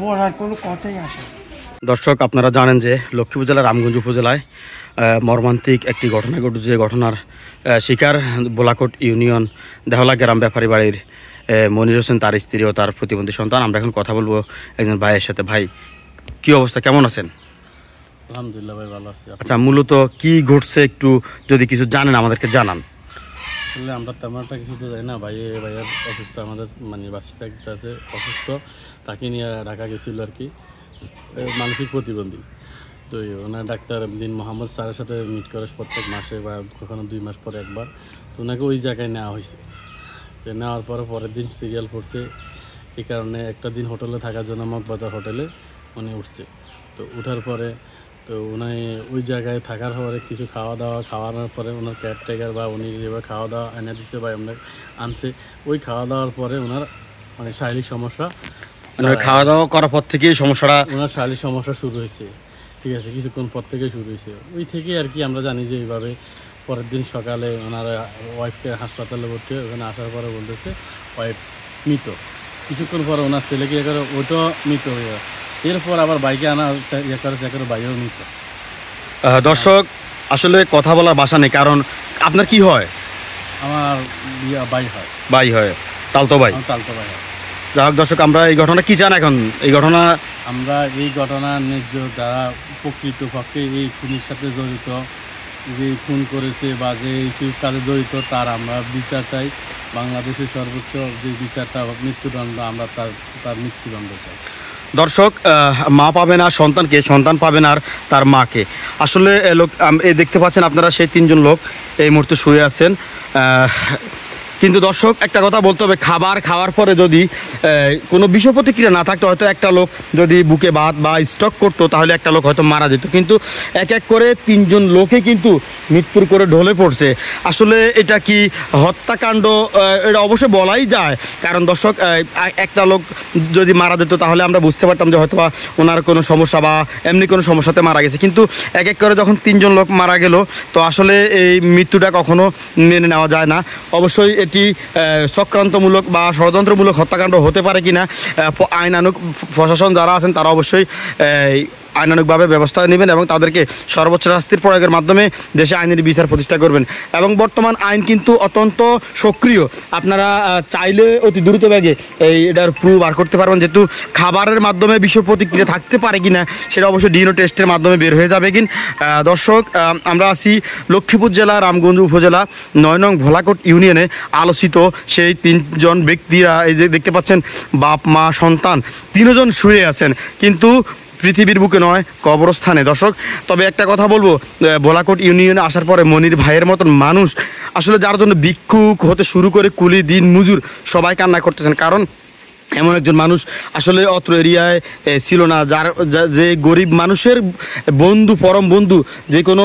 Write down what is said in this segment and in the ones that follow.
বলার কোনো কথাই আসে না। দর্শক, আপনারা জানেন যে লক্ষ্মীপুর জেলার রামগঞ্জ উপজেলায় মর্মান্তিক একটি ঘটনা ঘটেছে। যে ঘটনার শিকার বোলাকোট ইউনিয়ন দেহলা গ্রাম ব্যাপারী বাড়ির মনির হোসেন, তার স্ত্রী ও তার প্রতিবন্ধী সন্তান। আমরা এখন কথা বলবো একজন ভাইয়ের সাথে। ভাই, কি অবস্থা, কেমন আছেন? আলহামদুলিল্লাহ ভাই, ভালো আছি। আচ্ছা, মূলত কি ঘটছে একটু যদি কিছু জানেন আমাদেরকে জানান। আসলে আমরা তেমন একটা কিছু তো জানি না। ভাইয়ের অসুস্থ, আমাদের মানে বাচ্চা একটা আছে অসুস্থ, তাকে নিয়ে ঢাকা গেছিলো আর কি, মানসিক প্রতিবন্ধী। তো ওনার ডাক্তার দিন মোহাম্মদ স্যারের সাথে মিট করে প্রত্যেক মাসে বা কখনো 2 মাস পরে একবার। তো ওনাকে ওই জায়গায় নেওয়া হয়েছে। তো নেওয়ার পরে পরের দিন সিরিয়াল পড়ছে, এই কারণে একটা দিন হোটেলে থাকার জন্য মগবাজার হোটেলে উনি উঠছে। তো উঠার পরে তো উনি ওই জায়গায় থাকার পরে কিছু খাওয়ানোর পরে ওনার কেয়ারটেকার বা উনি যেভাবে খাওয়া দাওয়া এনে দিচ্ছে বা আমরা আনছে, ওই খাওয়া দাওয়ার পরে ওনার মানে শারীরিক সমস্যা, মানে খাওয়া দাওয়া করার পর থেকেই সমস্যাটা, ওনার শারীরিক সমস্যা শুরু হয়েছে। ঠিক আছে, কিছুক্ষণ পর থেকে শুরু হয়েছে। ওই থেকে আর কি আমরা জানি যে এইভাবে পরের দিন সকালে ওনার ওয়াইফকে হাসপাতালে ভর্তি হয়ে ওখানে আসার পরে বলতেছে ওয়াইফ মৃত। কিছুক্ষণ পরে ওনার ছেলেকে ইয়ে করে ওটাও মৃত হয়ে যায়। এরপর আবার বাইকে আনা ইয়ে করে বাইরেও মৃত। দর্শক, আসলে কথা বলার ভাষা নেই, কারণ আপনার কি হয়? আমার ভাই হয়, তালতো ভাই। তালতো ভাই হয়। যাই হোক দর্শক, আমরা এই ঘটনা কি জান এখন? এই ঘটনা আমরা এই ঘটনার ন্যায্য যারা প্রকৃতপক্ষে এই খুনের সাথে জড়িত, যে খুন করেছে বা যে এই কাজে জড়িত, তার আমরা বিচার চাই। বাংলাদেশের সর্বোচ্চ যে বিচারটা মৃত্যুদণ্ড, আমরা তার মৃত্যুদণ্ড চাই। দর্শক, মা পাবে না সন্তানকে, সন্তান পাবে না আর তার মাকে। আসলে এই দেখতে পাচ্ছেন আপনারা, সেই 3জন লোক এই মুহূর্তে শুয়ে আছেন। কিন্তু দর্শক, একটা কথা বলতে হবে, খাবার খাওয়ার পরে যদি কোনো বিষ প্রতিক্রিয়া না থাকতো, হয়তো একটা লোক যদি বুকে ভাত বা স্টক করতো, তাহলে একটা লোক হয়তো মারা যেত। কিন্তু এক এক করে 3জন লোকে কিন্তু মৃত্যুর করে ঢলে পড়ছে। আসলে এটা কি হত্যাকাণ্ড? এটা অবশ্যই বলাই যায়, কারণ দর্শক, একটা লোক যদি মারা যেত তাহলে আমরা বুঝতে পারতাম যে হয়তো বা ওনার কোনো সমস্যা বা এমনি কোনো সমস্যাতে মারা গেছে। কিন্তু এক এক করে যখন 3জন লোক মারা গেল, তো আসলে এই মৃত্যুটা কখনো মেনে নেওয়া যায় না। অবশ্যই এটি চক্রান্তমূলক বা ষড়যন্ত্রমূলক হত্যাকাণ্ড হতে পারে কিনা আইনানুগ প্রশাসন যারা আছেন তারা অবশ্যই আইনানুগভাবে ব্যবস্থা নেবেন এবং তাদেরকে সর্বোচ্চ শাস্তির প্রয়োগের মাধ্যমে দেশে আইনের বিচার প্রতিষ্ঠা করবেন। এবং বর্তমান আইন কিন্তু অত্যন্ত সক্রিয়, আপনারা চাইলে অতি দ্রুত বেগে এটার প্রুফ বার করতে পারবেন। যেহেতু খাবারের মাধ্যমে বিষ প্রতিক্রিয়া থাকতে পারে কিনা সেটা অবশ্যই ডিএনএ টেস্টের মাধ্যমে বের হয়ে যাবে। দর্শক, আমরা আছি লক্ষ্মীপুর জেলা রামগঞ্জ উপজেলা 9 নং ভোলাকোট ইউনিয়নে আলোচিত সেই 3জন ব্যক্তিরা, এই যে দেখতে পাচ্ছেন বাপ মা সন্তান 3জন শুয়ে আছেন, কিন্তু পৃথিবীর বুকে নয়, কবরস্থানে। দর্শক, তবে একটা কথা বলবো, ভোলাকোট ইউনিয়নে আসার পরে মনির ভাইয়ের মতন মানুষ আসলে যার জন্য ভিক্ষুক হতে শুরু করে কুলি দিন মজুর সবাই কান্না করতেছেন, কারণ এমন একজন মানুষ আসলে অত্র এরিয়ায় ছিল না, যে গরিব মানুষের বন্ধু, পরম বন্ধু। যে কোনো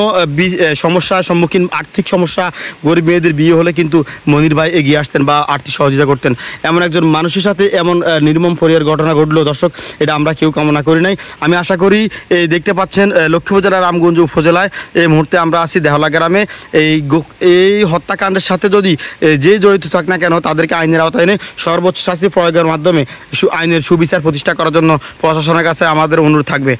সমস্যার সম্মুখীন, আর্থিক সমস্যা, গরিব মেয়েদের বিয়ে হলে কিন্তু মনির ভাই এগিয়ে আসতেন বা আর্থিক সহযোগিতা করতেন। এমন একজন মানুষের সাথে এমন নির্মম পরিহার ঘটনা ঘটলো। দর্শক, এটা আমরা কেউ কামনা করি নাই। আমি আশা করি দেখতে পাচ্ছেন লক্ষ্মীপুর জেলার রামগঞ্জ উপজেলায় এই মুহূর্তে আমরা আছি দেহলা গ্রামে। এই হত্যাকাণ্ডের সাথে যদি যে জড়িত থাক না কেন, তাদেরকে আইনের আওতায় এনে সর্বোচ্চ শাস্তি প্রয়োগের মাধ্যমে আইনের সুবিচার প্রতিষ্ঠা করার জন্য প্রশাসনের কাছে আমাদের অনুরোধ থাকবে।